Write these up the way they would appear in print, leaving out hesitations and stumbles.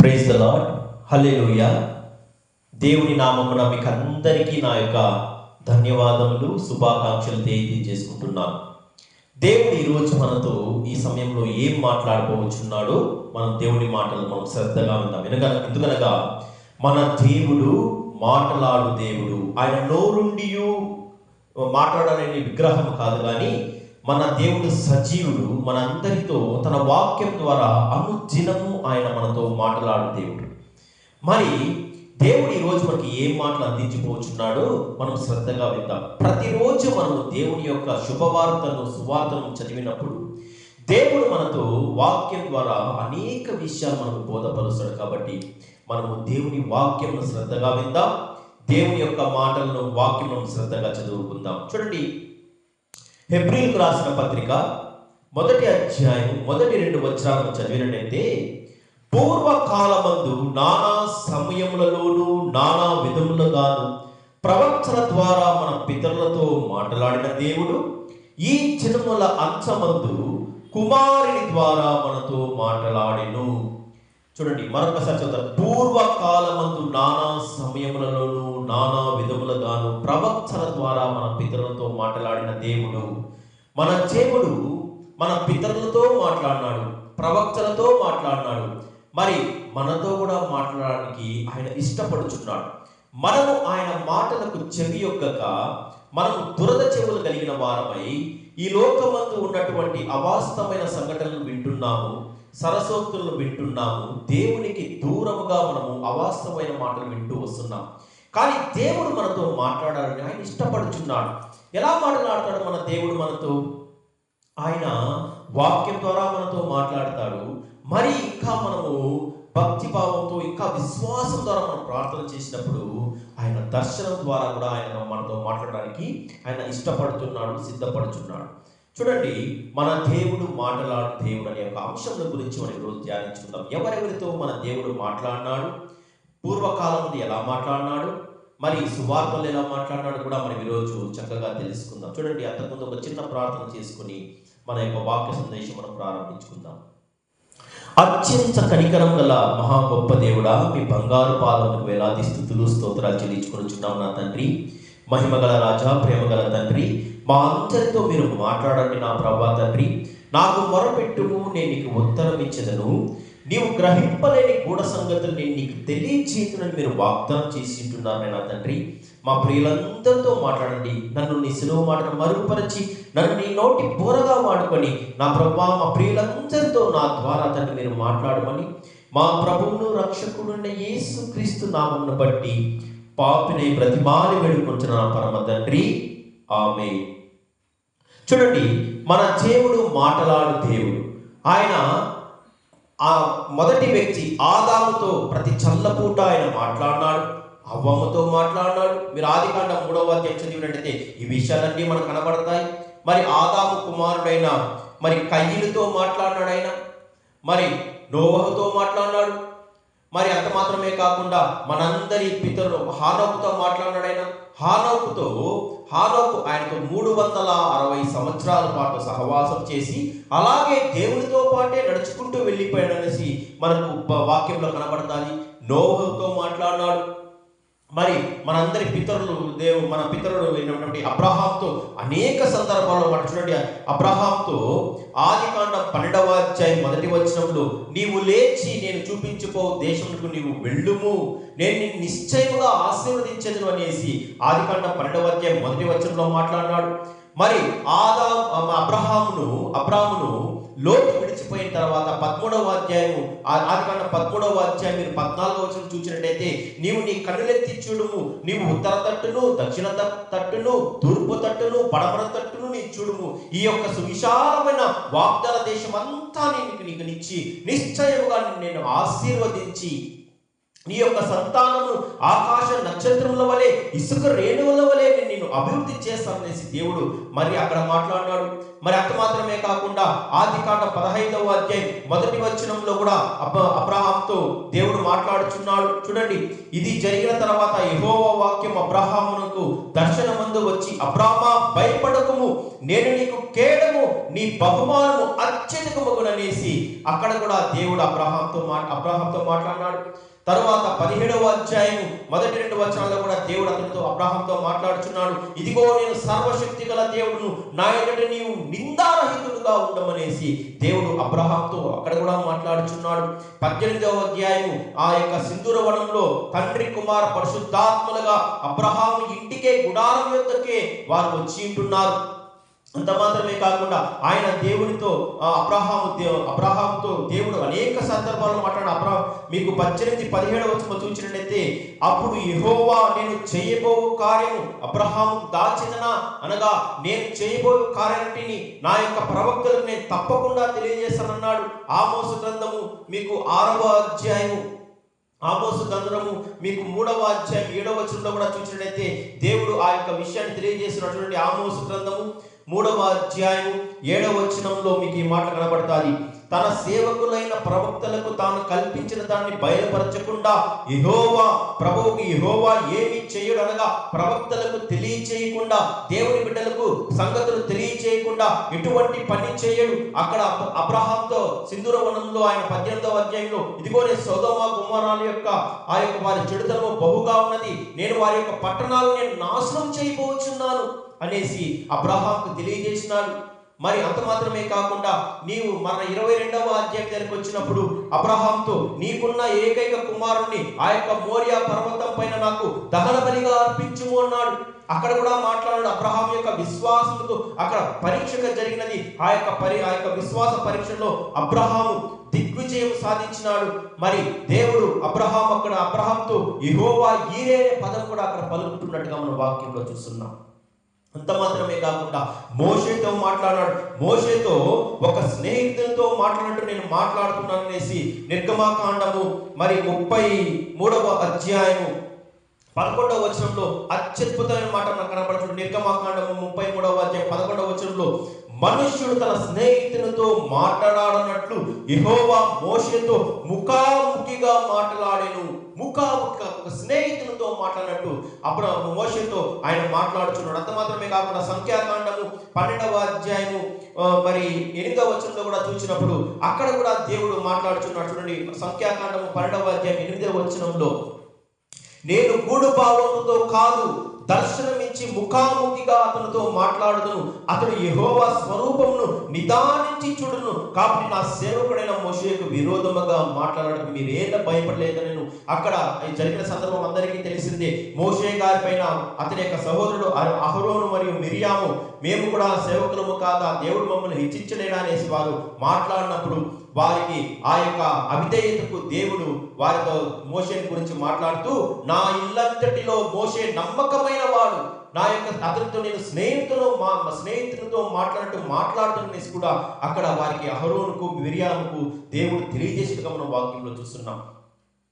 Praise the lord. హల్లెలూయా. దేవుని నామమున మీకు అందరికీ నా యొక్క ధన్యవాదములు, శుభాకాంక్షలు తెలియజేసుకుంటున్నాను. దేవుడు ఈరోజు మనతో ఈ సమయంలో ఏం మాట్లాడబోచున్నాడో మనం దేవుని మాటలు మనం శ్రద్ధగా విందాం. ఎందుకనగా మన దేవుడు మాటలాడు దేవుడు. ఆయన నోరుండి మాట్లాడాలనే విగ్రహం కాదు, కానీ మన దేవుడు సజీవుడు. మనందరితో తన వాక్యం ద్వారా అనుదినము ఆయన మనతో మాట్లాడు దేవుడు. మరి దేవుడు ఈరోజు మనకి ఏం మాటలు అందించిపోతున్నాడో మనం శ్రద్ధగా విందాం. ప్రతిరోజు మనము దేవుని యొక్క శుభవార్తను సువార్తను చదివినప్పుడు దేవుడు మనతో వాక్యం ద్వారా అనేక విషయాలు మనకు బోధపరుస్తాడు. కాబట్టి మనము దేవుని వాక్యం శ్రద్ధగా విందాం. దేవుని యొక్క మాటలను వాక్యం శ్రద్ధగా చదువుకుందాం. చూడండి, హెబ్రీయులకు రాసిన పత్రిక 1వ అధ్యాయం 1-2 వచనాలను చదివినట్లయితే, పూర్వకాలమందు నానా సమయములలోనూ నానా విధములుగాను ప్రవక్తల ద్వారా మన పితరులతో మాట్లాడిన దేవుడు ఈ జనముల అంచమందు కుమారుని ద్వారా మనతో మాట్లాడెను. చూడండి, మరొకసారి చదువుతారు. పూర్వకాలమందు నానా సమయములలోనూ నానా విధములుగాను ప్రవక్తల ద్వారా మన పితరులతో మాట్లాడిన దేవుడు. మన దేవుడు మన పితరులతో మాట్లాడినాడు, ప్రవక్తలతో మాట్లాడినాడు. మరి మనతో కూడా మాట్లాడడానికి ఆయన ఇష్టపడుచున్నాడు. మనము ఆయన మాటలకు చెవి యొక్కక మనము దురద చెవులు కలిగిన వారమై ఈ లోకమందు ఉన్నటువంటి అవాస్తవమైన సంఘటనలు వింటున్నాము, సరసోక్తులను వింటున్నాము. దేవునికి దూరముగా మనము అవాస్తవమైన మాటలు వింటూ వస్తున్నాం. కానీ దేవుడు మనతో మాట్లాడాలని ఆయన ఇష్టపడుచున్నాడు. ఎలా మాట్లాడతాడు మన దేవుడు మనతో? ఆయన వాక్యం ద్వారా మనతో మాట్లాడతాడు. మరి ఇంకా మనము భక్తి భావంతో, ఇంకా విశ్వాసం ద్వారా మనం ప్రార్థన చేసినప్పుడు ఆయన దర్శనం ద్వారా కూడా ఆయన మనతో మాట్లాడడానికి ఆయన ఇష్టపడుతున్నాడు, సిద్ధపడుచున్నాడు. చూడండి, మన దేవుడు మాట్లాడు దేవుడు అనే ఒక అంశంలో గురించి మనం ఈరోజు ధ్యానించుకుందాం. ఎవరెవరితో మన దేవుడు మాట్లాడినాడు, పూర్వకాలంలో ఎలా మాట్లాడినాడు, మరి సువార్తలు ఎలా మాట్లాడినాడు కూడా మనం ఈరోజు చక్కగా తెలుసుకుందాం. చూడండి, అంతకుముందు ఒక చిన్న ప్రార్థన చేసుకుని మన యొక్క వాక్య సందేశం మనం ప్రారంభించుకుందాం. అత్యంత కనికరం గల మహా గొప్ప దేవుడా, మీ బంగారు పాదములకు వేలాది స్తుతులు స్తోత్రాలు చెల్లించుకొనుచున్నాం నా తండ్రి. మహిమగల రాజా, ప్రేమగల తండ్రి, మా అందరితో మీరు మాట్లాడండి నా ప్రభా తండ్రి. నాకు మొరపెట్టుము, నేను నీకు ఉత్తరం ఇచ్చేదను. నీవు గ్రహింపలేని గూఢ సంగతులు నేను నీకు తెలియచేతునని మీరు వాగ్దానం చేసి ఉంటున్నారు నా తండ్రి. మా ప్రియులందరితో మాట్లాడండి. నన్ను నీ సిలువ మాటను మరుగుపరిచి నన్ను నీ నోటి బోరగా వాడుకొని నా ప్రభా మా ప్రియులందరితో నా ద్వారా తండ్రి మీరు మాట్లాడమని మా ప్రభువును రక్షకుడున్న యేసు క్రీస్తు నామమును బట్టి పాపిని బ్రతిమాలి వేడుకొంచున్న నా పరమ తండ్రి, ఆమేన్. చూడండి, మన దేవుడు మాటలాడు దేవుడు. ఆయన ఆ మొదటి వ్యక్తి ఆదాముతో ప్రతి చల్లపూట ఆయన మాట్లాడినాడు, అవ్వమ్మతో మాట్లాడినాడు. మీరు ఆదికాండం 3వ అధ్యాయం చదివినట్టయితే ఈ విషయాలన్నీ మనకు కనబడతాయి. మరి ఆదాము కుమారుడైన మరి కయ్యినుతో మాట్లాడినాడు ఆయన, మరి నోవహుతో మాట్లాడినాడు. మరి అంత మాత్రమే కాకుండా మనందరి పితరులు హానోకుతో మాట్లాడినాడు ఆయన. హానోకు ఆయనతో 360 సంవత్సరాల పాటు సహవాసం చేసి అలాగే దేవునితో పాటే నడుచుకుంటూ వెళ్ళిపోయాడనేసి మనకు వాక్యంలో కనబడతాది. నోవహుతో మాట్లాడినాడు. మరి మనందరి పితరులు మన పితరుడు అయినటువంటి అబ్రహాంతో అనేక సందర్భాల్లో మనం చూడండి. అబ్రహాంతో ఆదికాండం 12వ అధ్యాయం 1వ వచనంలో, నీవు లేచి నేను చూపించుకో దేశమునకు నీవు వెళ్ళుము, నేను నిన్ను నిశ్చయముగా ఆశీర్వదించెదను అనేసి ఆదికాండం 12వ అధ్యాయం 1వ వచనంలో మాట్లాడినాడు. మరి అబ్రాహామును లోతు విడిచిపోయిన తర్వాత 13వ అధ్యాయము ఆదికాండం 13వ అధ్యాయం మీరు 14వ వచనం చూసినట్టయితే, నీవు నీ కన్నులెత్తి చూడుము, నీవు ఉత్తర తట్టును, దక్షిణ తట్టును, తూర్పు తట్టును, పడమర తట్టును నీ చూడుము. ఈ యొక్క సువిశాలమైన వాగ్దాన దేశం అంతా నీకు నిచ్చి నిశ్చయముగా నేను ఆశీర్వదించి నీ యొక్క సంతానము ఆకాశ నక్షత్రముల వలె, ఇసుక రేణువుల వలె నేను అభివృద్ధి చేస్తాననేసి దేవుడు మరి అక్కడ మాట్లాడినాడు. మరి అంత మాత్రమే కాకుండా ఆదికాండ 15వ అధ్యాయం 1వ వచనంలో కూడా అబ్రహాముతో దేవుడు మాట్లాడుచున్నాడు. చూడండి, ఇది జరిగిన తర్వాత యెహోవా వాక్యం అబ్రహామునకు దర్శనమందు వచ్చి, అబ్రామా భయపడకుము, నేను నీకు కేడము, నీ బహుమానము అత్యధికమగుననేసి అక్కడ కూడా దేవుడు అబ్రహాంతో మాట్లాడినాడు. తరువాత 17వ అధ్యాయం 1-2 వచనాల్లో కూడా దేవుడు అబ్రహాంతో మాట్లాడుచున్నాడు. ఇదిగో నేను సర్వశక్తి గల దేవుడును, నా ఎదుట నీవు నిందారహితుడుగా ఉండమనేసి దేవుడు అబ్రహాంతో అక్కడ కూడా మాట్లాడుచున్నాడు. 18వ అధ్యాయం ఆ యొక్క సింధూర వనంలో తండ్రి కుమార పరిశుద్ధాత్మలుగా అబ్రహాము ఇంటికే, గుడారం యొద్దకే వారు వచ్చి ఉంటున్నారు. అంత మాత్రమే కాకుండా ఆయన దేవునితో అబ్రహాముతో దేవుడు అనేక సందర్భాల్లో మాట్లాడిన మీకు 18-17 వచనం చూసినట్లయితే, అప్పుడు యెహోవా నేను చేయబో కార్యము అబ్రహాము దాచిదనా, అనగా నేను చేయబో కార్యాన్ని నా యొక్క ప్రవక్తలకు నేను తప్పకుండా తెలియజేస్తానన్నాడు. ఆమోసు గ్రంథము మీకు 6వ అధ్యాయము, ఆమోసు గ్రంథము మీకు 3వ అధ్యాయం 7వ వచనంలో కూడా చూసినట్లయితే దేవుడు ఆ యొక్క విషయాన్ని తెలియజేస్తున్నటువంటి ఆమోసు గ్రంథము 3వ అధ్యాయం 7వ వచనంలో మీకు ఈ మాట కనబడుతుంది. తన సేవకులైన ప్రవక్తలకు తాను కల్పించిన దాన్ని బయలుపరచకుండా ప్రభువుకి యెహోవా ఏమి చేయడు, అనగా ప్రవక్తలకు తెలియచేయకుండా, దేవుని బిడ్డలకు సంగతులు తెలియచేయకుండా ఎటువంటి పని చేయడు. అక్కడ అబ్రహాంతో సింధూర వనంలో ఆయన 18వ అధ్యాయంలో, ఇదిగో నేను సొదొమ గొమొర్రాల యొక్క ఆ యొక్క వారి చెడుతనము బహుగా ఉన్నది, నేను వారి యొక్క పట్టణాలను నేను నాశనం చేయబోచున్నాను అనేసి అబ్రహాంకు తెలియజేసినాడు. మరి అంత మాత్రమే కాకుండా నీవు మన 22వ అధ్యాయం దగ్గరికి వచ్చినప్పుడు అబ్రహాంతో, నీకున్న ఏకైక కుమారుణ్ణి ఆ యొక్క మోరియా పర్వతం పైన నాకు దహన బలిగా అర్పించుము అన్నాడు. అక్కడ కూడా మాట్లాడాడు. అబ్రహాం యొక్క విశ్వాసంతో అక్కడ పరీక్షగా జరిగినది. ఆ యొక్క విశ్వాస పరీక్షలో అబ్రహాము దిగ్విజయం సాధించినాడు. మరి దేవుడు అబ్రహాంతో యెహోవా ఈరే పదం కూడా అక్కడ పలుకుతున్నట్టుగా మనం వాక్యంలో చూస్తున్నాం. అంత మాత్రమే కాకుండా మోషేతో మాట్లాడాడు. మోషేతో ఒక స్నేహితులతో మాట్లాడినట్టు నేను మాట్లాడుతున్నాను అనేసి నిర్గమకాండము మరి 33వ అధ్యాయము 11వ వచనంలో అత్యద్భుతమైన మాట నాకు కనబడుతుంది. నిర్గమకాండము 33వ అధ్యాయం 11వ వచనంలో, మనుష్యుడు తన స్నేహితునితో మాట్లాడాలన్నట్లు యెహోవా మోషేతో ముఖాముఖిగా మాట్లాడెను. ముఖాముఖిగా ఒక స్నేహితునితో మాట్లాడినట్టు అప్పుడు మోషేతో ఆయన మాట్లాడుచున్నాడు. అంత మాత్రమే కాకుండా సంఖ్యాకాండము 12వ అధ్యాయము మరి 8వ వచనంలో కూడా చూసినప్పుడు అక్కడ కూడా దేవుడు మాట్లాడుచున్నాడు. చూడండి, సంఖ్యాకాండము 12వ అధ్యాయం 8వ వచనంలో, నేను గూడు భావముతో కాదు దర్శనమిచ్చి ముఖాముఖిగా అతనితో మాట్లాడుదును, అతడు యెహోవా స్వరూపమును నిదానించి చూడును, కాబట్టి నా సేవకుడైన మోషేకు విరోధముగా మాట్లాడడం మీరేలా భయపడలేదని నేను అక్కడ జరిగిన సందర్భం అందరికీ తెలిసిందే. మోషే గారి పైన అతని యొక్క సహోదరుడు అహరోను మరియు మిరియాము, మేము కూడా సేవకులము కాదా, దేవుడు మమ్మల్ని హెచ్చించలేడా అనేసి వారు మాట్లాడినప్పుడు వారికి ఆ యొక్క అవిధేయతకు దేవుడు వారితో మోషేని గురించి మాట్లాడుతూ, నా ఇల్లంతటిలో మోషే నమ్మకమైన వాడు, నా యొక్క అతనితో నేను స్నేహితులతో మాట్లాడుతున్ననేసి కూడా అక్కడ వారికి అహరోనుకు మిరియాముకు దేవుడు తెలియజేసినట్టుగా మనం వాక్యంలో చూస్తున్నాం.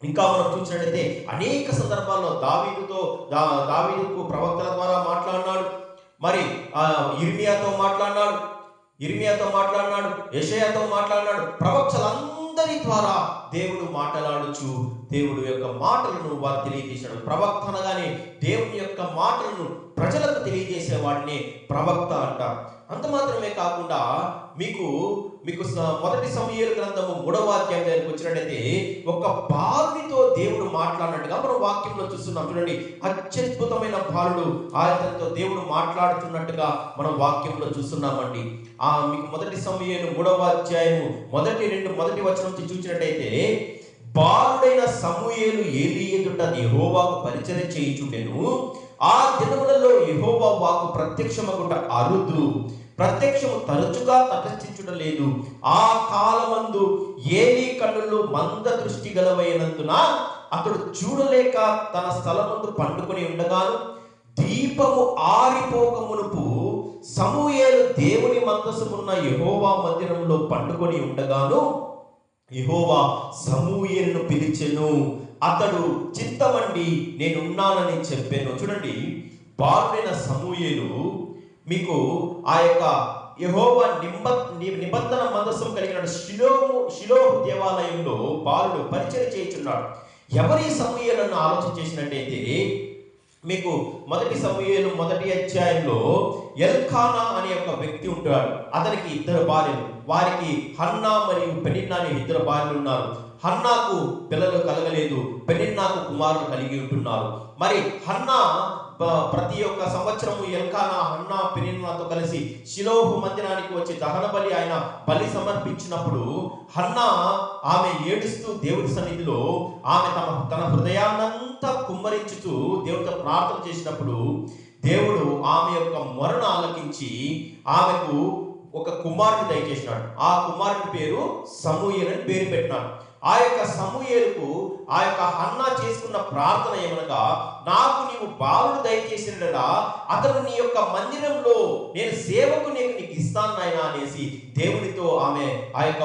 ఇంకా మనం చూసినట్లయితే అనేక సందర్భాల్లో దావీదుకు ప్రవక్తల ద్వారా మాట్లాడినాడు. మరి ఇర్మియాతో మాట్లాడినాడు, యెషయాతో మాట్లాడినాడు. ప్రవక్తలందరి ద్వారా దేవుడు మాట్లాడుచు దేవుడు యొక్క మాటలను వారు తెలియజేశాడు. ప్రవక్త అనగానే దేవుని యొక్క మాటలను ప్రజలకు తెలియజేసే వాడిని ప్రవక్త అంటారు. అంత మాత్రమే కాకుండా మీకు మొదటి సమూయేలు గ్రంథము 3వ అధ్యాయం దగ్గరికి వచ్చినట్లయితే ఒక బాలుడితో దేవుడు మాట్లాడినట్టుగా మనం వాక్యంలో చూస్తున్నాం. చూడండి, అత్యద్భుతమైన బాలుడు ఆయనతో దేవుడు మాట్లాడుతున్నట్టుగా మనం వాక్యంలో చూస్తున్నామండి. మీకు మొదటి సమూయేలు 3వ అధ్యాయము మొదటి వచనం నుంచి చూసినట్టయితే, బాలుడైన సమూయేలు ఏలీ ఎదుట యెహోవాకు పరిచర్య చేయుచుండెను. ఆ దినములలో యెహోవా వాక్కు ప్రత్యక్షమగుట అరుదు, ప్రత్యక్షము తరచుగా తటస్థించుటలేదు. ఆ కాలమందు ఏలీ కన్నులు మంద దృష్టి గలవైనందున అతడు చూడలేక తన స్థలమందు పండుకొని ఉండగాను, దీపము ఆరిపోక మునుపు సమూయేలు దేవుని మందసమున్న యెహోవా మందిరంలో పండుకొని ఉండగాను, యెహోవా సమూయేలును పిలిచెను, అతడు చిత్తమండి నేనున్నానని చెప్పాను. చూడండి, బాలుడైన సమూయేలు మీకు ఆ యొక్క యెహోవా నిబంధన మందసం కలిగిన షిలోహు దేవాలయంలో బాలుడు పరిచయం చేయుచున్నాడు. ఎవరి సమూయేలను ఆలోచన చేసినట్టయితే మీకు మొదటి సమూయేలు మొదటి అధ్యాయంలో ఎల్కానా అనే ఒక వ్యక్తి ఉంటాడు. అతనికి ఇద్దరు భార్యలు, వారికి హన్నా మరియు పెనిన్నా అనే ఇద్దరు భార్యలు ఉన్నారు. హన్నాకు పిల్లలు కలగలేదు, పెనిన్నాకు కుమారులు కలిగి ఉంటున్నారు. మరి హన్నా ప్రతి ఒక్క సంవత్సరము ఎల్కానా హన్నా పెనిన్నాతో కలిసి షిలోహు మందిరానికి వచ్చి దహన బలి ఆయన బలి సమర్పించినప్పుడు హన్నా ఆమె ఏడుస్తూ దేవుడి సన్నిధిలో ఆమె తన హృదయాన్నంతా కుమ్మరించుతూ దేవుడితో ప్రార్థన చేసినప్పుడు దేవుడు ఆమె యొక్క మొరను ఆలకించి ఆమెకు ఒక కుమారుని దయచేసినాడు. ఆ కుమారుని పేరు సమూయేలు అని పేరు పెట్టినాడు. ఆ యొక్క సమూయేలుకు ఆ యొక్క హన్నా చేసుకున్న ప్రార్థన ఏమనగా, నాకు నీవు బాలుడు దయచేసినడా అతను నీ యొక్క మందిరంలో నేను సేవకు నీకు ఇస్తాను నాయనా అనేసి దేవునితో ఆమె ఆ యొక్క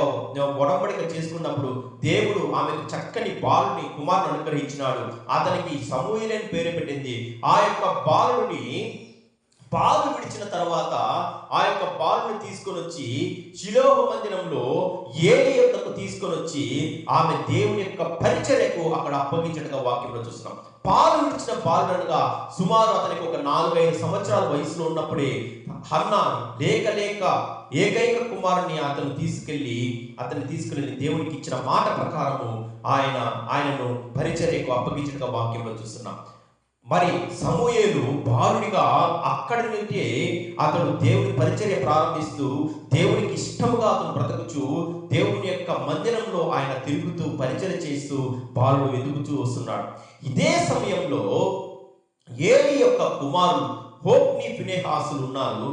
ఒడంబడిక చేసుకున్నప్పుడు దేవుడు ఆమెకు చక్కని బాలుని కుమారుని అనుగ్రహించినాడు. అతనికి సమూయేలు అని పేరు పెట్టింది. ఆ యొక్క బాలుని పాలు విడిచిన తర్వాత ఆ యొక్క బాలుని తీసుకొని వచ్చి షిలోహు మందిరంలో ఏలి యొద్దకు తీసుకొని వచ్చి ఆమె దేవుని యొక్క పరిచర్యకు అక్కడ అప్పగించడంగా వాక్యంలో చూస్తున్నాం. పాలు విడిచిన బాలుడనగా సుమారు అతనికి ఒక 4-5 సంవత్సరాల వయసులో ఉన్నప్పుడే హన్నా లేక ఏకైక కుమారుని అతన్ని తీసుకెళ్లి దేవునికి ఇచ్చిన మాట ప్రకారము ఆయనను పరిచర్యకు అప్పగించడంగా వాక్యంలో చూస్తున్నాం. మరి సమూయేలు బాలుడిగా అక్కడి నుండి అతడు దేవుని పరిచర్య ప్రారంభిస్తూ దేవునికి ఇష్టముగా అతను బ్రతుకుచు దేవుని యొక్క మందిరంలో ఆయన తిరుగుతూ పరిచర్య చేస్తూ బాలుడు ఎదుగుతూ వస్తున్నాడు. ఇదే సమయంలో ఏలి యొక్క కుమారులు హోప్ని ఫినెహాసులు ఉన్నారు.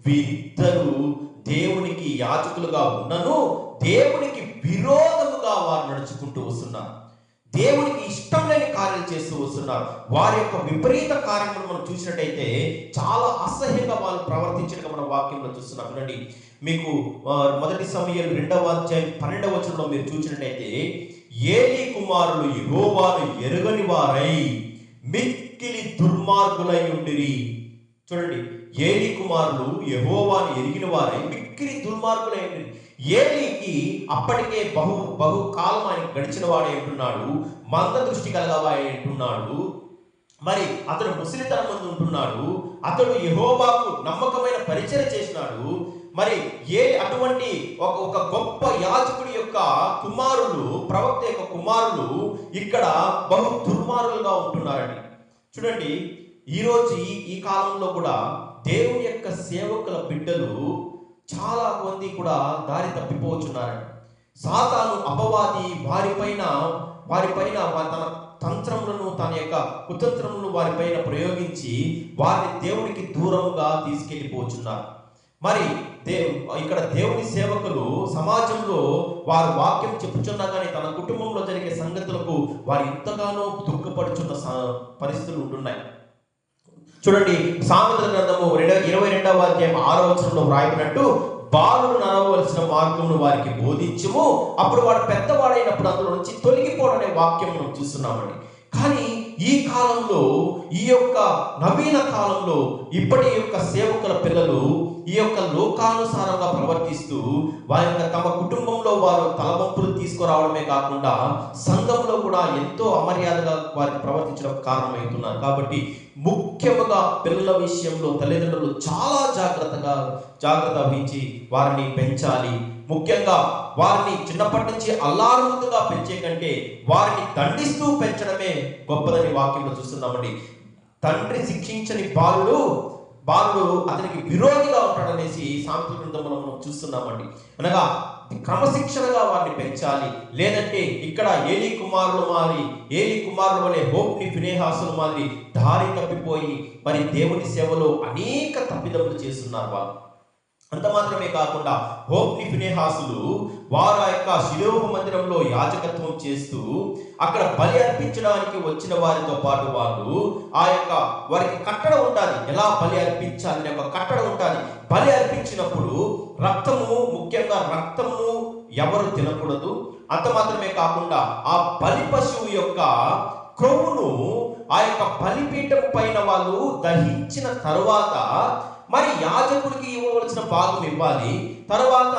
వీరిద్దరూ దేవునికి యాజకులుగా ఉన్నను దేవునికి విరోధముగా వారు నడుచుకుంటూ వస్తున్నారు. దేవునికి ఇష్టం లేని కార్యాలు చేస్తూ వస్తున్నారు. వారి యొక్క విపరీత కార్యములను మనం చూసినట్టయితే చాలా అసహ్యంగా వాళ్ళు ప్రవర్తించడం మన వాక్యంలో చూస్తున్నాం. చూడండి, మీకు మొదటి సమూయేలు 2వ అధ్యాయం 12వ వచనంలో మీరు చూసినట్టయితే, ఏలి కుమారులు యెహోవాను ఎరుగని వారై మిక్కిలి దుర్మార్గులై ఉండిరి. చూడండి, ఏలి కుమారులు యెహోవాను ఎరిగిన వారై మిక్కిలి దుర్మార్గులై ఉండిరి. ఏలికి అప్పటికే బహు కాలం ఆయన గడిచిన వాడే ఉంటున్నాడు, మంద దృష్టి కలగవాడే ఉంటున్నాడు. మరి అతడు ముసలితనం మంది ఉంటున్నాడు. అతడు యెహోవాకు నమ్మకమైన పరిచర్య చేసినాడు. మరి అటువంటి ఒక గొప్ప యాజకుడి యొక్క కుమారులు, ప్రవక్త యొక్క కుమారులు ఇక్కడ బహు దుర్మార్గులుగా ఉంటున్నారండి. చూడండి, ఈరోజు ఈ కాలంలో కూడా దేవుని యొక్క సేవకుల బిడ్డలు చాలా మంది కూడా దారి తప్పిపోవచ్చున్నారండి. సాతాను అపవాది వారిపైన తన తంత్రములను, తన యొక్క కుతంత్రములను వారిపైన ప్రయోగించి వారిని దేవునికి దూరంగా తీసుకెళ్ళిపోతున్నారు. మరి ఇక్కడ దేవుని సేవకులు సమాజంలో వారు వాక్యం చెప్పుచున్నా కానీ తన కుటుంబంలో జరిగే సంగతులకు వారు ఎంతగానో దుఃఖపడుచున్న పరిస్థితులు ఉంటున్నాయి. చూడండి, సామెతల గ్రంథము 22వ అధ్యాయం 6వ వచనంలో వ్రాయబడినట్టు, బాలుడు నడవవలసిన మార్గమును వారికి బోధించుము, అప్పుడు వాడు పెద్దవాడైనప్పుడు అందులో నుంచి తొలగిపోవడం అనే వాక్యం మనం చూస్తున్నామండి. కానీ ఈ కాలంలో, ఈ యొక్క నవీన కాలంలో ఇప్పటి యొక్క సేవకుల పిల్లలు ఈ యొక్క లోకానుసారంగా ప్రవర్తిస్తూ వారి యొక్క తమ కుటుంబంలో వారు తలవంపులు తీసుకురావడమే కాకుండా సంఘంలో కూడా ఎంతో అమర్యాదగా వారికి ప్రవర్తించడం కారణమవుతున్నారు. కాబట్టి ముఖ్యముగా పిల్లల విషయంలో తల్లిదండ్రులు చాలా జాగ్రత్త వహించి వారిని పెంచాలి. ముఖ్యంగా వారిని చిన్నప్పటి నుంచి అల్లారుముద్దుగా పెంచే కంటే వారిని దండిస్తూ పెంచడమే గొప్పదని వాక్యంలో చూస్తున్నామండి. తండ్రి శిక్షించని బాలుడు అతనికి విరోధిగా ఉంటాడనేసి సామెతల గ్రంథంలో మనం చూస్తున్నామండి. అనగా క్రమశిక్షణగా వారిని పెంచాలి. లేదంటే ఇక్కడ ఏలి కుమారుల వలె హోప్ని ఫినెహాసుల మాదిరి దారి తప్పిపోయి మరి దేవుని సేవలో అనేక తప్పిదములు చేస్తున్నారు వాళ్ళు. అంత మాత్రమే కాకుండా హోప్ని ఫినెహాసులు వారు ఆ యొక్క షిలోహు మందిరంలో యాజకత్వం చేస్తూ అక్కడ బలి అర్పించడానికి వచ్చిన వారితో పాటు వాళ్ళు వారికి కట్టడ ఉంటుంది, ఎలా బలి అర్పించాలనే ఒక కట్టడ ఉంటుంది. బలి అర్పించినప్పుడు ముఖ్యంగా రక్తము ఎవరు తినకూడదు. అంత మాత్రమే కాకుండా ఆ బలి పశువు యొక్క క్రొవ్వును ఆ యొక్క బలిపీఠం పైన వాళ్ళు దహించిన తరువాత మరి యాజకుడికి ఇవ్వవలసిన భాగం ఇవ్వాలి. తర్వాత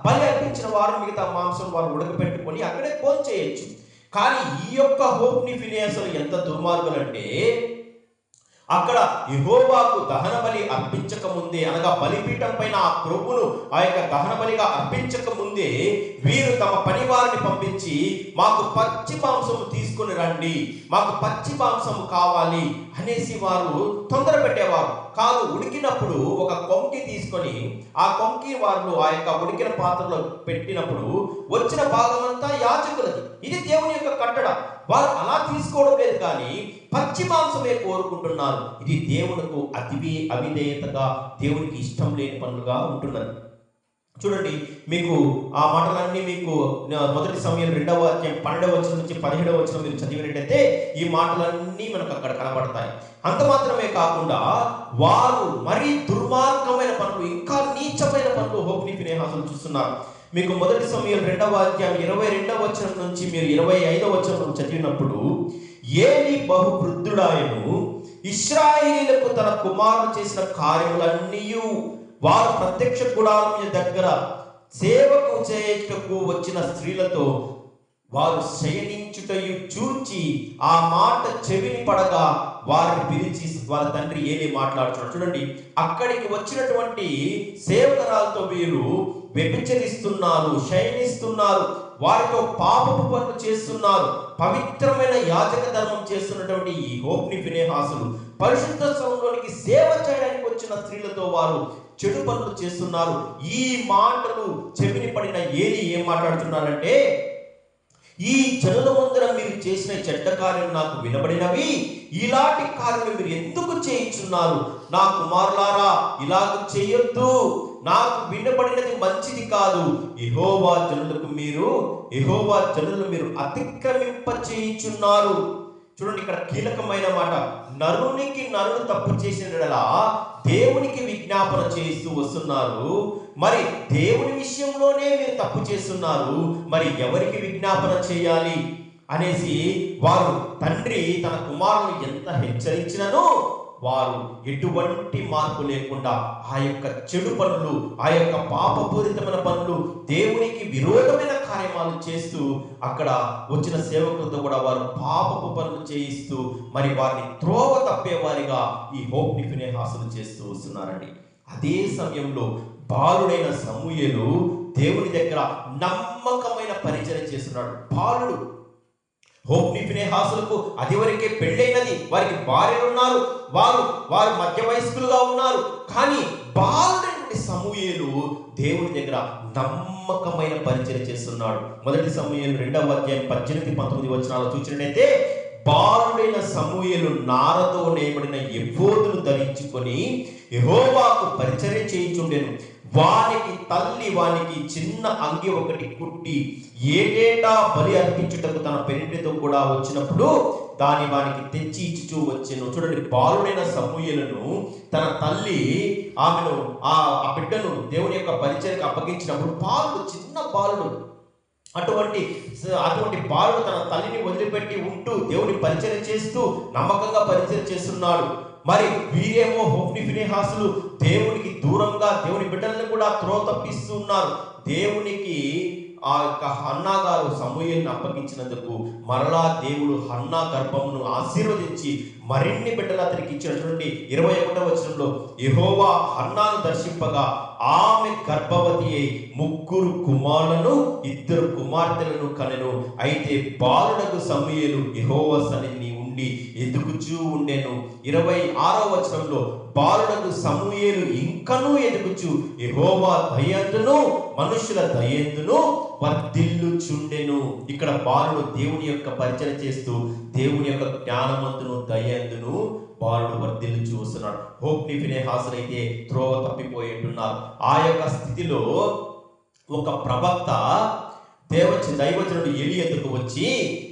బలి అర్పించిన వారు మిగతా మాంసం వారు ఉడకపెట్టుకొని అక్కడే భోంచేయొచ్చు. కానీ ఈ యొక్క హోఫ్ని ఫినెహాసులు ఎంత దుర్మార్గులంటే, అక్కడ యెహోవాకు దహన బలి అర్పించక ముందే, అనగా బలిపీఠం పైన ఆ క్రొవ్వును ఆ యొక్క దహన బలిగా అర్పించక ముందే వీరు తమ పని వారిని పంపించి, మాకు పచ్చి మాంసము తీసుకుని రండి, మాకు పచ్చి మాంసము కావాలి అనేసి వారు తొందర పెట్టేవారు కాదు. ఉడికినప్పుడు ఒక కొంకి తీసుకొని ఆ కొంకి వారు ఆ యొక్క ఉడికిన పాత్రలో పెట్టినప్పుడు వచ్చిన భాగం అంతా యాజకులది. ఇది దేవుని యొక్క కట్టడ. వారు అలా తీసుకోవడం లేదు, కానీ పచ్చి మాంసమే కోరుకుంటున్నారు. ఇది దేవునికి అవిధేయతగా, దేవునికి ఇష్టం లేని పనులుగా ఉంటున్నది. చూడండి, మీకు ఆ మాటలన్నీ మీకు మొదటి సమయం 2వ అధ్యాయం 12వ వచనం నుంచి 17వ వచనం మీరు చదివినట్టయితే ఈ మాటలన్నీ మనకు అక్కడ కనబడతాయి. అంత మాత్రమే కాకుండా వారు మరీ దుర్మార్గమైన పనులు, ఇంకా నీచమైన పనులు హోఫ్ని ఫినెహాసులు చూస్తున్నారు. మీకు మొదటి సమయం 2వ అధ్యాయం 22వ వచనం నుంచి మీరు 25వ వచనం చదివినప్పుడు, ఏలీ బహు వృద్ధుడాయను, ఇశ్రాయేలీయులకు తన కుమారుడు చేసిన కార్యములన్నీ వారు ప్రత్యక్ష గుడారం దగ్గర సేవకు చేయుటకు వచ్చిన స్త్రీలతో వారు శయనించుటయు చూచి ఆ మాట చెవిని పడగా వారిని పిలిచి వారి తండ్రి ఏలీ మాట్లాడుతున్నాడు. చూడండి, అక్కడికి వచ్చినటువంటి సేవకురాలతో వీరు వ్యభిచరిస్తున్నారు, శయనిస్తున్నారు, వారితో పాపపు పనులు చేస్తున్నారు. పవిత్రమైన యాజక ధర్మం చేస్తున్నటువంటి ఈ హోఫ్ని ఫినెహాసులు పరిశుద్ధ స్థలంలోనికి సేవ చేయడానికి వచ్చిన స్త్రీలతో వారు చెడు పనులు చేస్తున్నారు. ఈ మాటలు చెవిని పడిన ఏలీ ఏం మాట్లాడుతున్నారంటే, ఈ జనుల ముందర మీరు చేసిన చెడ్డ కార్యం నాకు వినబడినవి, ఇలాంటి కార్యం మీరు ఎందుకు చేయించున్నారు? నా కుమారులారా, ఇలాగ చేయొద్దు, నాకు వినబడినది మంచిది కాదు. యెహోవా జనులను మీరు అతిక్రమింప చేయించున్నారు. చూడండి, ఇక్కడ కీలకమైన మాట, నరునికి నరుడు తప్పు చేసినలా దేవునికి విజ్ఞాపన చేస్తూ వస్తున్నారు. మరి దేవుని విషయంలోనే మీరు తప్పు చేస్తున్నారు, మరి ఎవరికి విజ్ఞాపన చేయాలి అనేసి వారు తండ్రి తన కుమారుని ఎంత హెచ్చరించినను వారు ఎటువంటి మార్పు లేకుండా ఆ యొక్క చెడు పనులు, ఆ యొక్క పాపపూరితమైన పనులు, దేవునికి విరోధమైన కార్యమాలు చేస్తూ అక్కడ వచ్చిన సేవకులతో కూడా వారు పాపపు పనులు చేయిస్తూ మరి వారిని త్రోవ తప్పేవారిగా ఈ హోఫ్ని ఫినెహాసులు చేస్తూ వస్తున్నారండి. అదే సమయంలో బాలుడైన సమూయేలు దేవుని దగ్గర నమ్మకమైన పరిచయం చేస్తున్నాడు. బాలుడు హోఫ్ని ఫినెహాసులకు అది వరకే పెళ్ళైనది, వారికి భార్యలు ఉన్నారు, వారు మధ్య వయస్కులుగా ఉన్నారు. కానీ బాలుడైన సమూయేలు దేవుని దగ్గర నమ్మకమైన పరిచయం చేస్తున్నాడు. మొదటి సమూయేలు 2వ అధ్యాయం 18-19 వచనాలు చూసినట్లయితే, బాలుడైన సమూయేలు నారతో నేయబడిన ఎఫోదును ధరించుకొని యెహోవాకు పరిచర్య చేయుచుండెను. వానికి తల్లి వానికి చిన్న అంగి ఒకటి కుట్టి ఏటేటా బలి అర్పించుటకు తన పెనిమిటితో కూడా వచ్చినప్పుడు దాని వానికి తెచ్చి ఇచ్చుచూ వచ్చెను. చూడండి, బాలుడైన సమూయేలును తన తల్లి ఆమెను ఆ బిడ్డను దేవుని యొక్క పరిచర్యకు అప్పగించినప్పుడు, బాలుడు చిన్న బాలుడు, అటువంటి బాలుడు తన తల్లిని వదిలిపెట్టి ఉంటూ దేవుని పరిచర్య చేస్తూ నమ్మకంగా పరిచర్య చేస్తున్నాడు. మరి వీరేమో హోఫ్ని ఫినెహాసులు దేవునికి దూరంగా దేవుని బిడ్డలను కూడా త్రోవ తప్పిస్తూ ఉన్నారు. దేవునికి ఆ యొక్క హన్నా గారు సమూయేలును అప్పగించినందుకు మరలా దేవుడు హన్నా గర్భమును ఆశీర్వదించి మరిన్ని బిడ్డలు అతనికి ఇచ్చినటువంటి 21వ వచనంలో, యెహోవా హన్నాను దర్శింపగా ఆమె గర్భవతి అయి 3 కుమారులను 2 కుమార్తెలను కనెను. అయితే బాలుడకు సమూయేలు యెహోవా సన్నిధిని ఉండి ఎదుగుచూ ఉండెను. 26వ వచనంలో, బాలుడకు సమూయేలు ఇంకనూ ఎదుగుచు యెహోవా దయందును మనుషుల దయందును వర్ధిల్లుచుండెను. ఇక్కడ బాలుడు దేవుని యొక్క పరిచయం చేస్తూ దేవుని యొక్క జ్ఞానవంతును దయందును బాలుడు వర్ధిల్లుచూ వస్తున్నాడు. హోఫ్ని ఫినెహాసులు అయితే త్రోవ తప్పిపోయి ఉంటున్నారు. ఆ యొక్క స్థితిలో ఒక ప్రవక్త దైవజనుడు ఏలీ ఎద్దుకు వచ్చి,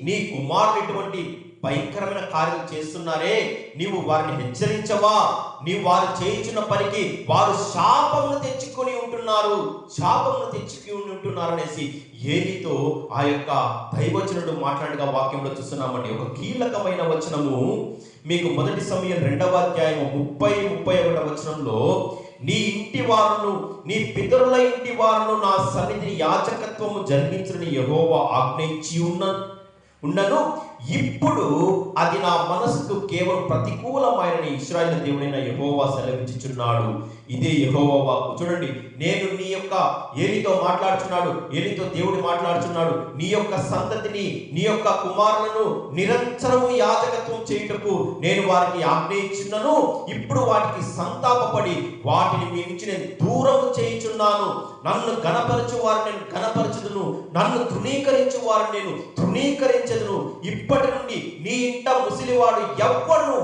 నీ కుమారుడు ఇటువంటి భయంకరమైన కార్యం చేస్తున్నారే, నీవు వారిని హెచ్చరించవా? నీవు వారు చేయించిన పనికి వారు శాపమును తెచ్చుకొని ఉంటున్నారు అనేసి ఏలీతో ఆ యొక్క దైవజనుడు మాట్లాడగా వాక్యంలో చూస్తున్నామండి. ఒక కీలకమైన వచనము మీకు 1 సమూయేలు 2వ అధ్యాయం 30-31 వచనంలో, నీ ఇంటి వారును నీ పితరుల ఇంటి వారును నా సన్నిధిని యాజకత్వము జరిగించని యెహోవా ఆజ్ఞయించి ఉన్నను, ఇప్పుడు అది నా మనసుకు కేవలం ప్రతికూలమైన ఇశ్రాయేలు దేవుడైన యెహోవా సెలవిచ్చుచున్నాడు. ఇదే యెహోవా వాక్కు. చూడండి, నేను నీ యొక్క ఏలీతో మాట్లాడుచున్నాడు, ఏలీతో దేవుడు మాట్లాడుచున్నాడు, నీ యొక్క సంతతిని, నీ యొక్క కుమారులను నిరంతరము యాజకత్వం చేయుటకు నేను వారికి ఆజ్ఞయించున్నాను. ఇప్పుడు వాటికి సంతాపపడి వాటిని మీ నుంచి నేను దూరం చేయుచున్నాను. నన్ను గణపరచు వారు నేను గణపరచుదును, నన్ను తృణీకరించు వారు నేను తృణీకరించదును. ఇప్పటి నుండి నీ ఇంట ముసిలివాడు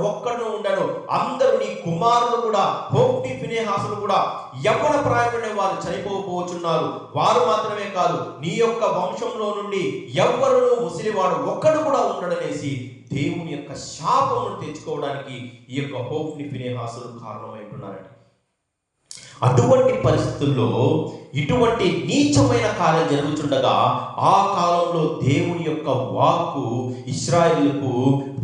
ఒక్కడు ఉండను. అందరూ నీ కుమారులు కూడా, హోఫ్నీ ఫీనెహాసులు కూడా యవ్వన ప్రాయములనే వారు చనిపోబోచున్నారు. వారు మాత్రమే కాదు, నీ యొక్క వంశంలో నుండి ఎవ్వరును ముసిలివాడు ఒక్కడు కూడా ఉండడనేసి దేవుని యొక్క శాపమును తెచ్చుకోవడానికి ఈ యొక్క హోఫ్నీ ఫీనెహాసులు కారణమైపోతున్నారండి. అటువంటి పరిస్థితుల్లో ఇటువంటి నీచమైన కార్యం జరుగుతుండగా ఆ కాలంలో దేవుని యొక్క వాక్కు ఇశ్రాయేలుకు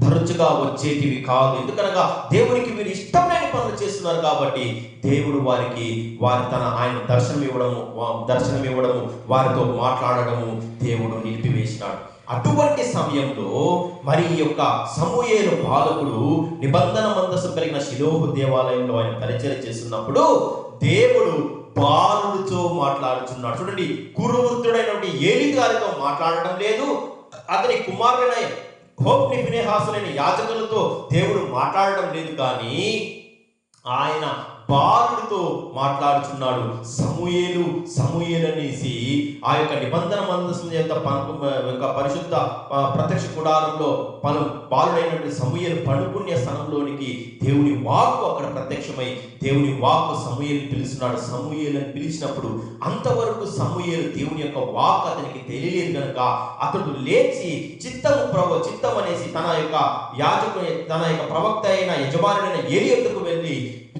తరచుగా వచ్చేటివి కాదు. ఎందుకనగా దేవునికి వీరు ఇష్టం లేని పనులు చేస్తున్నారు కాబట్టి దేవుడు ఆయన దర్శనం ఇవ్వడము వారితో మాట్లాడడము దేవుడు నిలిపివేసినాడు. అటువంటి సమయంలో మరి ఈ యొక్క సమూయేలు బాలకుడు నిబంధన మందసం కలిగిన షిలోహు దేవాలయంలో ఆయన పరిచయం చేస్తున్నప్పుడు దేవుడు బాలుడితో మాట్లాడుతున్నాడు. చూడండి, కురువృద్ధుడైనటువంటి ఏలీ గారితో మాట్లాడడం లేదు, అతని కుమారుడైన హోఫ్నీ ఫీనెహాసులైన యాజకులతో దేవుడు మాట్లాడడం లేదు, కానీ ఆయన బాలుడితో మాట్లాడుచున్నాడు. సమూయేలు అనేసి ఆ యొక్క నిబంధన మందసం యొక్క పరిశుద్ధ ప్రత్యక్ష గుడారంలో బాలుడైనటువంటి సమూయేలు పడుకునే స్థలంలోనికి దేవుని వాక్కు అక్కడ ప్రత్యక్షమై దేవుని వాక్కు సమూయేలు పిలుస్తున్నాడు. సమూయేలు అని పిలిచినప్పుడు అంతవరకు సమూయేలు దేవుని యొక్క వాక్కు అతనికి తెలియలేదు కనుక అతడు లేచి చిత్తం అనేసి తన యొక్క ప్రవక్త అయిన యజమానుడైన ఏలీ యొద్దకు వెళ్ళి,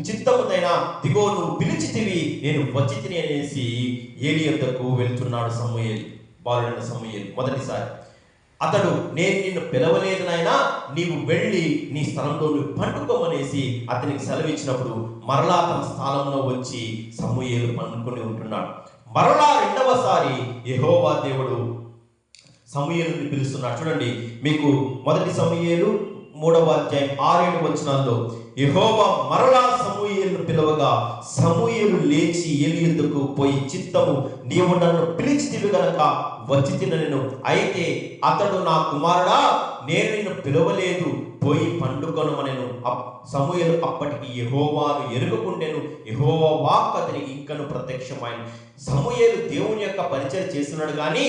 చిత్తమునైనా దిగో, నువ్వు పిలిచితివి, నేను వచ్చి తిని అనేసి ఏలీ యొద్దకు వెళ్తున్నాడు సమూయేలు, బాలుడైన సమూయేలు. మొదటిసారి అతడు, నేను నిన్ను పిలవలేదు నాయనా, నీవు వెళ్ళి నీ స్థలంలో నువ్వు పండుకోమనేసి అతనికి సెలవిచ్చినప్పుడు మరలా తన స్థానంలో వచ్చి సమూయేలు పండుకొని ఉంటున్నాడు. మరలా రెండవసారి యెహోవా దేవుడు సమూయేలుని పిలుస్తున్నాడు. చూడండి, మీకు 1 సమూయేలు 3వ అధ్యాయం 6-7 వచనాల్లో యెహోవా మరలా సమూయేలును పిలవగా సమూయేలు లేచి ఏలీ యొద్దకు పోయి, చిత్తము, నీవు నన్ను పిలిచితివి గనక వచ్చి తినను. అయితే అతడు, నా కుమారుడా, నేను నిన్ను పిలవలేదు, పోయి పండుకొనమనెను. సమూయేలు అప్పటికి యెహోవాను ఎరుగకుండెను, యెహోవా వాక్కు అతనికి ఇంకను ప్రత్యక్షమైన. సమూయేలు దేవుని యొక్క పరిచయం చేస్తున్నాడు, కానీ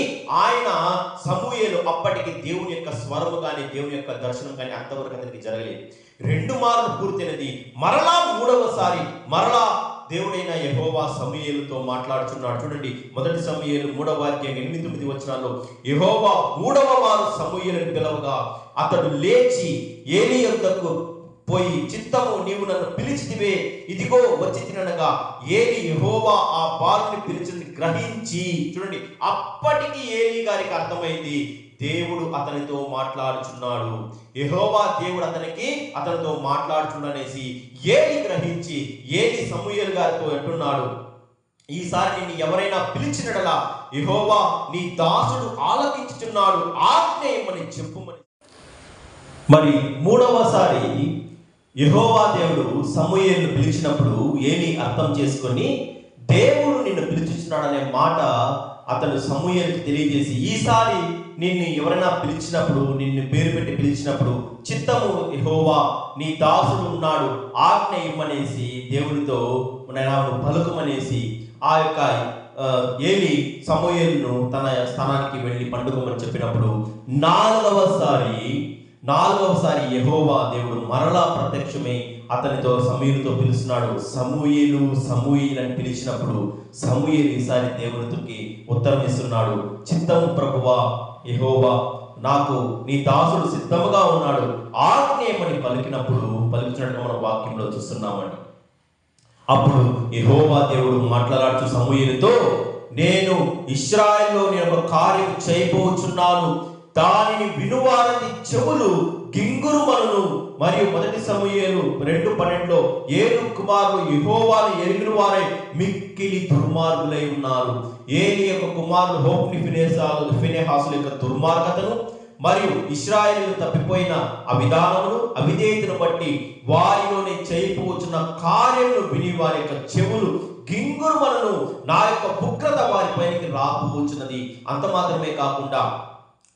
సమూయేలు అప్పటికి దేవుని యొక్క స్వరము కానీ దేవుని యొక్క దర్శనం కానీ అంతవరకు అతనికి జరగలేదు. 2 మార్లు పూర్తయినది. మరలా 3వసారి మరలా దేవుడైన యెహోవా సమూయేలుతో మాట్లాడుచున్నాడు. చూడండి, 1 సమూయేలు 3వ అధ్యాయం 8-9 వచనాల్లో యెహోవా 3వ మారు సమూయేలును పిలవగా అతడు లేచి ఏలీ యొద్దకు పోయి, చిత్తము, నీవు నన్ను పిలిచితివే, ఇదిగో వచ్చి తినగా ఏలీ యెహోవా ఆ బాలుని పిలిచింది గ్రహించి. చూడండి, అప్పటికి ఏలీ గారికి అర్థమైంది దేవుడు అతనితో మాట్లాడుచున్నాడు, యెహోవా దేవుడు అతనితో మాట్లాడుచున్నాడనేసి ఏలీ గ్రహించి ఏలీ సమూయేలు గారితో అంటున్నాడు, ఈసారి నిన్ను ఎవరైనా పిలిచినడలా యెహోవా నీ దాసుడు ఆలకించుచున్నాడు, ఆజ్ఞేయమని చెప్పుమని. మరి 3వసారి యెహోవా దేవుడు సమూయేలును పిలిచినప్పుడు ఏలీ అర్థం చేసుకొని దేవుడు నిన్ను పిలుచుచున్నాడనే మాట అతను సమూయేలుకి తెలియజేసి, ఈసారి నిన్ను ఎవరైనా పిలిచినప్పుడు, నిన్ను పేరు పెట్టి పిలిచినప్పుడు, చిత్తము, యెహోవా నీ దాసుడు ఉన్నాడు, ఆజ్ఞ ఇమ్మనేసి దేవుడితో పలుకుమనేసి ఆ యొక్క ఏలీ సమూయేలును తన స్థానానికి వెళ్ళి పండుకోమని చెప్పినప్పుడు 4వసారి నాలుగవసారి యెహోవా దేవుడు మరలా ప్రత్యక్షమై అతనితో సమూయేలుతో పిలుస్తున్నాడు. సమూయేలు సమూయేలు అని పిలిచినప్పుడు సమూయేలు ఈసారి దేవునికి ఉత్తరం ఇస్తున్నాడు. చిత్తము ప్రభువా యెహోవా, నాకు నీ దాసుడు సిద్ధముగా ఉన్నాడు, ఆజ్ఞేయమని పలికినట్టుగా మనం వాక్యంలో చూస్తున్నామండి. అప్పుడు యెహోవా దేవుడు మాట్లాడుచు సమూయేలుతో, నేను ఇశ్రాయేలులో నేను ఒక కార్యం చేయబోచున్నాను, దానిని వినువారని చెవులు గింగురుమనును. మరియు 1 సమూయేలు 2:12 ఏలు కుమారులు యెహోవాను ఎరిగిన వారై మిక్కిలి దుర్మార్గులై ఉన్నారు. ఏలి యొక్క కుమారులు హోఫ్ని ఫినెహాసుల యొక్క దుర్మార్గతను మరియు ఇశ్రాయేలు తప్పిపోయిన అవిధానమును అవిధేయతను బట్టి వారిలోనే చేయబోచున్న కార్యమును విని వారి యొక్క చెవులు గింగురుమనును. నా యొక్క ఉగ్రత వారి పైకి రాబోచున్నది. అంత మాత్రమే కాకుండా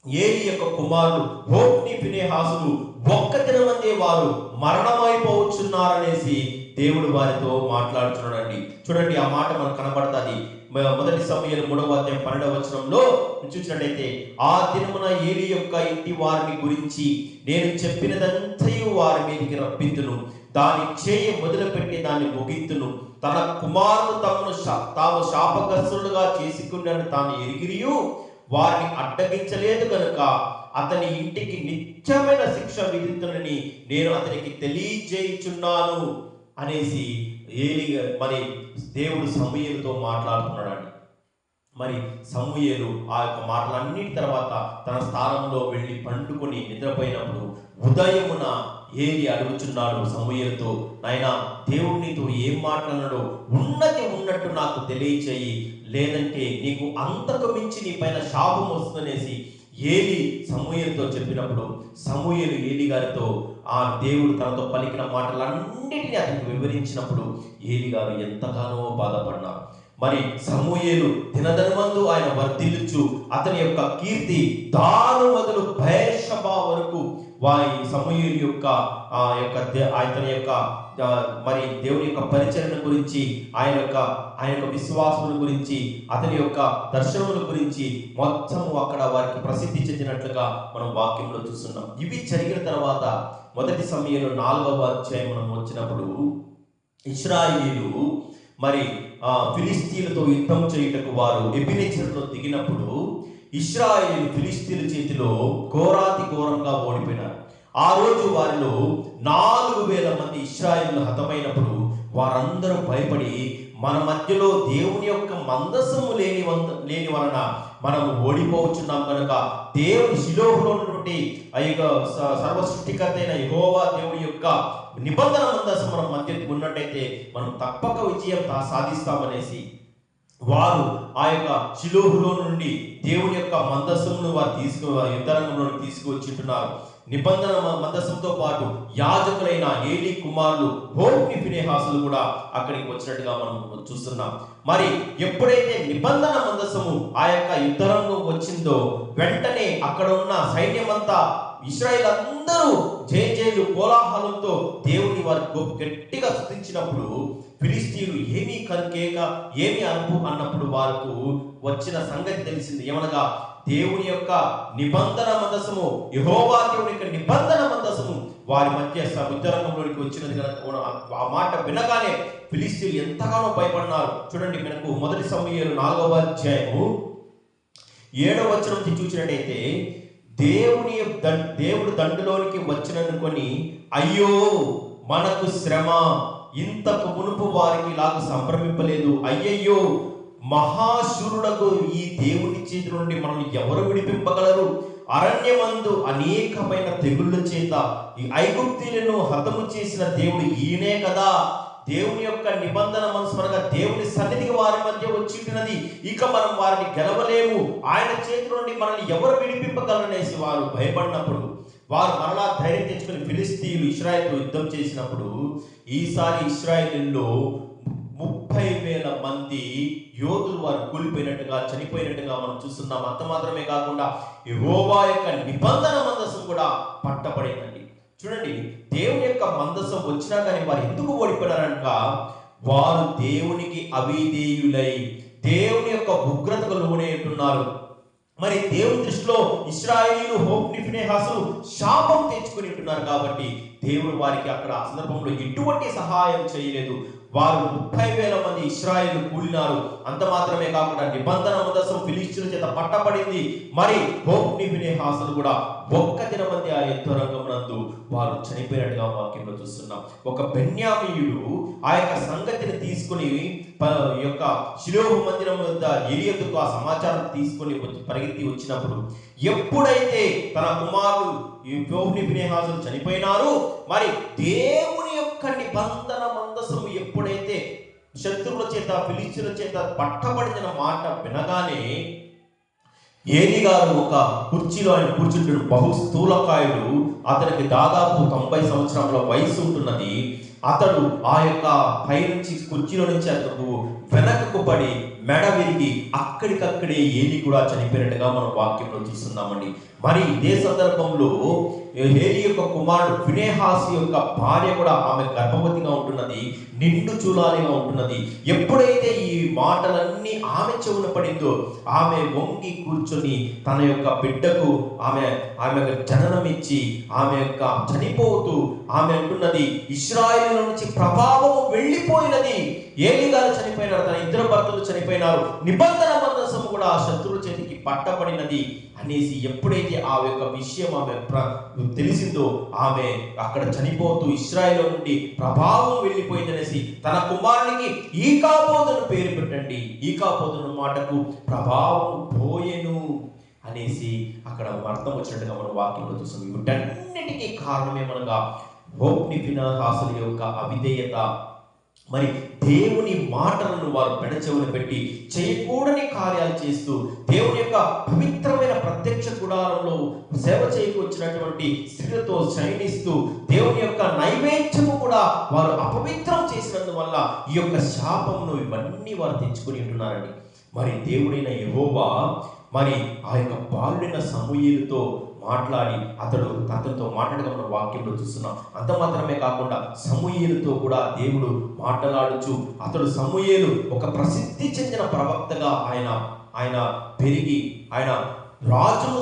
ఏలి యొక్క కుమారులు హోఫ్ని ఫినెహాసులు ఒక్క దినమందే వారు మరణమైపోవచ్చున్నారనేసి దేవుడు వారితో మాట్లాడుతున్నాడండి. చూడండి, ఆ మాట మనకు కనబడుతుంది. 1 సమూయేలు 3:12 చూసినట్టయితే, ఆ దినమున ఏలి యొక్క ఇంటి వారిని గురించి నేను చెప్పినదంతయు వారి మీదకి రప్పింతును, దాని చేయ మొదలుపెట్టి దాన్ని ముగింతును. తన కుమారులు తాము శాపగ్రస్తులుగా చేసుకున్నాను తాను ఎరిగిరియు వారిని అడ్డగించలేదు కనుక అతని ఇంటికి నిత్యమైన శిక్ష విధించునని నేను అతనికి తెలియజేయుచున్నాను అనేసి మరి దేవుడు సమూయేలుతో మాట్లాడుతున్నాడు. మరి సమూయేలు ఆ యొక్క మాటలన్నిటి తర్వాత తన స్థానంలో వెళ్ళి పండుకొని నిద్రపోయినప్పుడు ఉదయమున ఏలి అడుగుచున్నాడు సమూయేలుతో, నాయనా, దేవుడు నీతో ఏం మాట్లాడాడో ఉన్నది ఉన్నట్టు నాకు తెలియచేయి, లేదంటే నీకు అంతకు మించి నీ పైన శాపం వస్తుందనేసి ఏలి సమూయేలుతో చెప్పినప్పుడు సమూయేలు ఏలి గారితో ఆ దేవుడు తనతో పలికిన మాటలన్నిటినీ అతనికి వివరించినప్పుడు ఏలి గారు ఎంతగానో బాధపడ్డారు. మరి సమూయేలు దినదినమందు ఆయన వర్ధిల్లుచు అతని యొక్క కీర్తి దాను మొదలు బయర్షెబా వరకు వారి సమూయేలు యొక్క అతని యొక్క మరి దేవుని యొక్క పరిచరణ గురించి, ఆయన యొక్క విశ్వాసముల గురించి, అతని యొక్క దర్శనముల గురించి మొత్తము అక్కడ వారికి ప్రసిద్ధి చెందినట్లుగా మనం వాక్యంలో చూస్తున్నాం. ఇవి జరిగిన తర్వాత 1 సమూయేలు 4వ మనం వచ్చినప్పుడు ఇశ్రాయేలు మరి ఫిలిస్తీన్లతో యుద్ధం చేయుటకు వారు ఎబెనేజరులో దిగినప్పుడు ఇశ్రాయేలు ఫిలిస్తీన్ల చేతిలో ఘోరంగా ఓడిపోయినారు. ఆ రోజు వారిలో 4,000 మంది ఇశ్రాయేలు హతమైనప్పుడు వారందరూ భయపడి, మన మధ్యలో దేవుని యొక్క మందసము లేని వలన మనము ఓడిపోవచ్చున్నాం కనుక దేవుని షిలోహులో ఉన్నటువంటి ఆ యొక్క సర్వ సృష్టికర్త అయిన యెహోవా దేవుని యొక్క నిబంధన మందసం మన మధ్య ఉన్నట్టయితే మనం తప్పక విజయం సాధిస్తామనేసి వారు ఆ యొక్క షిలోహులో నుండి దేవుని యొక్క మందసమును వారు యుద్ధరంగంలోకి తీసుకువచ్చుంటున్నారు. నిబంధన మందసంతో పాటు యాజకులైన ఏలి కుమారులు హోఫ్ని ఫినెహాసులు కూడా అక్కడికి వచ్చినట్టుగా మనం చూస్తున్నాం. మరి ఎప్పుడైతే నిబంధన మందసము ఆ యొక్క యుద్ధరంగం వచ్చిందో వెంటనే అక్కడ ఉన్న సైన్యమంతా ఇశ్రాయేలు అందరూ జయజేలు కోలాహలంతో దేవుని వారి గట్టిగా స్తుతించినప్పుడు ఫిలిస్తీయులు ఏమీ కనుకేక ఏమి అనుభవం అన్నప్పుడు వారికి వచ్చిన సంగతి తెలిసింది. ఏమనగా దేవుని యొక్క నిబంధన మందసము, యెహోవా దేవుని యొక్క నిబంధన మందసము వారి మధ్య యుద్ధరంగంలోకి వచ్చినది కనుక ఆ మాట వినగానే ఫిలిస్తీయులు ఎంతగానో భయపడినారు. చూడండి, మనకు 1 సమూయేలు 4వ చూసినట్టయితే, దేవుడు దండులోనికి వచ్చిననుకొని అయ్యో మనకు శ్రమ, ఇంతకు మునుపు వారికి ఇలాగ సంభ్రమింపలేదు, అయ్యయ్యో మహాశూరుడకు ఈ దేవుని చేతి నుండి మనల్ని ఎవరు విడిపింపగలరు? అరణ్యమందు అనేకమైన తెగుళ్ళ చేత ఈ ఐగుప్తీయులను హతము చేసిన దేవుడు ఈయనే కదా. దేవుని యొక్క నిబంధన మనస్మరగా దేవుని సన్నిధికి వారి మధ్య వచ్చినది, ఇక మనం వారిని గెలవలేము, ఆయన చేతి నుండి మనల్ని ఎవరు విడిపింపగలరనేసి వారు భయపడినప్పుడు వారు మరలా ధైర్యం తెచ్చుకుని ఫిలిస్తీయులు ఇశ్రాయేలుతో యుద్ధం చేసినప్పుడు ఈసారి ఇశ్రాయేలులో 30,000 మంది యోధులు వారు కూలిపోయినట్టుగా చనిపోయినట్టుగా మనం చూస్తున్నాం. అంత మాత్రమే కాకుండా యెహోవా యొక్క నిబంధన మందసం కూడా పట్టబడిందండి. చూడండి, దేవుని యొక్క మందసం వచ్చినా కానీ వారు ఎందుకు ఓడిపోయారనక వారు దేవునికి అవిధేయులై దేవుని యొక్క ఉగ్రతకు లోనై ఉంటున్నారు. మరి దేవుని దృష్టిలో ఇశ్రాయేలీలు హోఫ్ని ఫీనెహాసులు శాపం తెచ్చుకుని ఉంటున్నారు కాబట్టి దేవుడు వారికి అక్కడ ఆ సందర్భంలో ఎటువంటి సహాయం చేయలేదు. వారు 30,000 మంది ఇశ్రాయేలు కూలినారు. అంత మాత్రమే కాకుండా నిబంధన మందసం ఫిలిష్తీయుల చేత పట్టబడింది. మరి హోఫ్ని ఫీనెహాసులు కూడా ఒక్క దినమంది ఆ యుద్ధరంగమునందు వారు చనిపోయినట్టుగా వాక్యంలో చూస్తున్నాం. ఒక బెన్యామీయుడు ఆ యొక్క సంగతిని తీసుకుని యొక్క షిలోహు మందిరం వద్ద ఎలియతుకు ఆ సమాచారం తీసుకొని పరిగెత్తి వచ్చినప్పుడు, ఎప్పుడైతే తన కుమారుడు హోఫ్ని ఫీనెహాసులు చనిపోయినారు, మరి దేవుని యొక్క నిబంధన మందసము ఎప్పుడైతే శత్రువుల చేత ఫిలిష్తీయుల చేత పట్టబడిన మాట వినగానే ఏలీ గారు ఒక కుర్చీలో ఆయన కూర్చుంటున్న బహు స్థూలకాయుడు, అతనికి దాదాపు 90 సంవత్సరాల వయసు ఉంటున్నది. అతడు ఆ యొక్క పై నుంచి కుర్చీలో నుంచి అతను వెనకకు పడి మెడ విరిగి అక్కడికక్కడే ఏలీ కూడా చనిపోయినట్టుగా మనం వాక్యంలో చూస్తున్నామండి. మరి ఇదే సందర్భంలో ఏలీ యొక్క కుమారుడు ఫీనెహాసు యొక్క భార్య కూడా ఆమె గర్భవతిగా ఉంటున్నది, నిండు చూలాలిగా ఉంటున్నది. ఎప్పుడైతే ఈ మాటలన్నీ ఆమె చెవున పడిందో ఆమె వంగి కూర్చొని తన యొక్క బిడ్డకు ఆమె జననం ఇచ్చి ఆమె యొక్క చనిపోతూ ఆమె అంటున్నది, ఇశ్రాయేలు నుంచి ప్రభావం వెళ్ళిపోయినది. ఏలీ గారు చనిపోయినారు, తన ఇద్దరు భర్తలు చనిపోయినారు, నిబంధన మందసం కూడా ఆ శత్రువుల చేతికి పట్టబడినది అనేసి ఎప్పుడైతే ఆ యొక్క విషయం ఆమె తెలిసిందో ఆమె అక్కడ చనిపోతూ ఇశ్రాయేలు నుండి ప్రభావం వెళ్ళిపోయిందనేసి తన కుమారునికి ఈకాబోదును పేరు పెట్టండి, ఈకాబోదును మాటకు ప్రభావం పోయెను అనేసి అక్కడ అర్థం వచ్చినట్టుగా మనం వాక్యంలో చూస్తాం. వీటన్నిటికీ కారణమేమనగా హోఫ్ని ఫీనెహాసుల యొక్క అవిధేయత. మరి దేవుని మాటలను వారు పెడచెవున పెట్టి చేయకూడని కార్యాలు చేస్తూ దేవుని యొక్క పవిత్రమైన ప్రత్యక్ష గుడారంలో సేవ చేయకొచ్చినటువంటి స్త్రీలతో శయనిస్తూ దేవుని యొక్క నైవేద్యము కూడా వారు అపవిత్రం చేసినందువల్ల ఈ యొక్క శాపమును ఇవన్నీ వారు తెచ్చుకొని ఉంటున్నారండి. మరి దేవుడైన యెహోవా మరి ఆ యొక్క బాలుడైన సమూయేలుతో మాట్లాడి అతనితో మాట్లాడగా మన వాక్యంలో చూస్తున్నాం. అంత మాత్రమే కాకుండా సమూయేలుతో కూడా దేవుడు మాట్లాడుచు అతడు సమూయేలు ఒక ప్రసిద్ధి చెందిన ప్రవక్తగా ఆయన పెరిగి ఆయన రాజును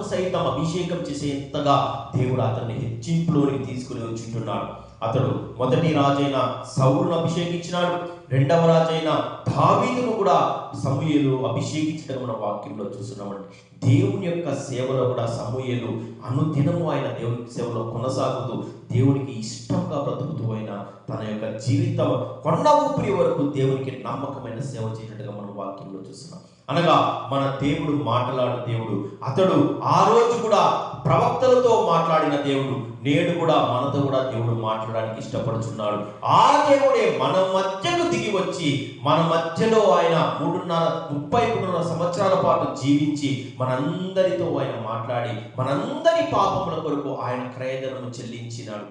సైతం అభిషేకం చేసేంతగా దేవుడు అతన్ని హెచ్చింపులోనికి తీసుకుని వచ్చుంటున్నాడు. అతడు మొదటి రాజైన సౌలును అభిషేకించినాడు, రెండవ రాజైన దావీదును కూడా సమూయేలు అభిషేకించడం మన వాక్యంలో చూస్తున్నామండి. దేవుని యొక్క సేవలో కూడా సమూయేలు అనుదినము ఆయన దేవుని సేవలో కొనసాగుతూ దేవునికి ఇష్టంగా బ్రతుకుతూ ఆయన తన యొక్క జీవితం కొండ ఊపిరి వరకు దేవునికి నమ్మకమైన సేవ చేసినట్టుగా మనం వాక్యంలో చూస్తున్నాం. అనగా మన దేవుడు మాట్లాడు దేవుడు. అతడు ఆ రోజు కూడా ప్రవక్తలతో మాట్లాడిన దేవుడు నేడు కూడా మనతో కూడా దేవుడు మాట్లాడడానికి ఇష్టపడుతున్నాడు. ఆ దేవుడే మన మధ్యకు దిగి వచ్చి మన మధ్యలో ఆయన 33 సంవత్సరాల పాటు జీవించి మనందరితో ఆయన మాట్లాడి మనందరి పాపముల కొరకు ఆయన క్రయధనము చెల్లించినాడు.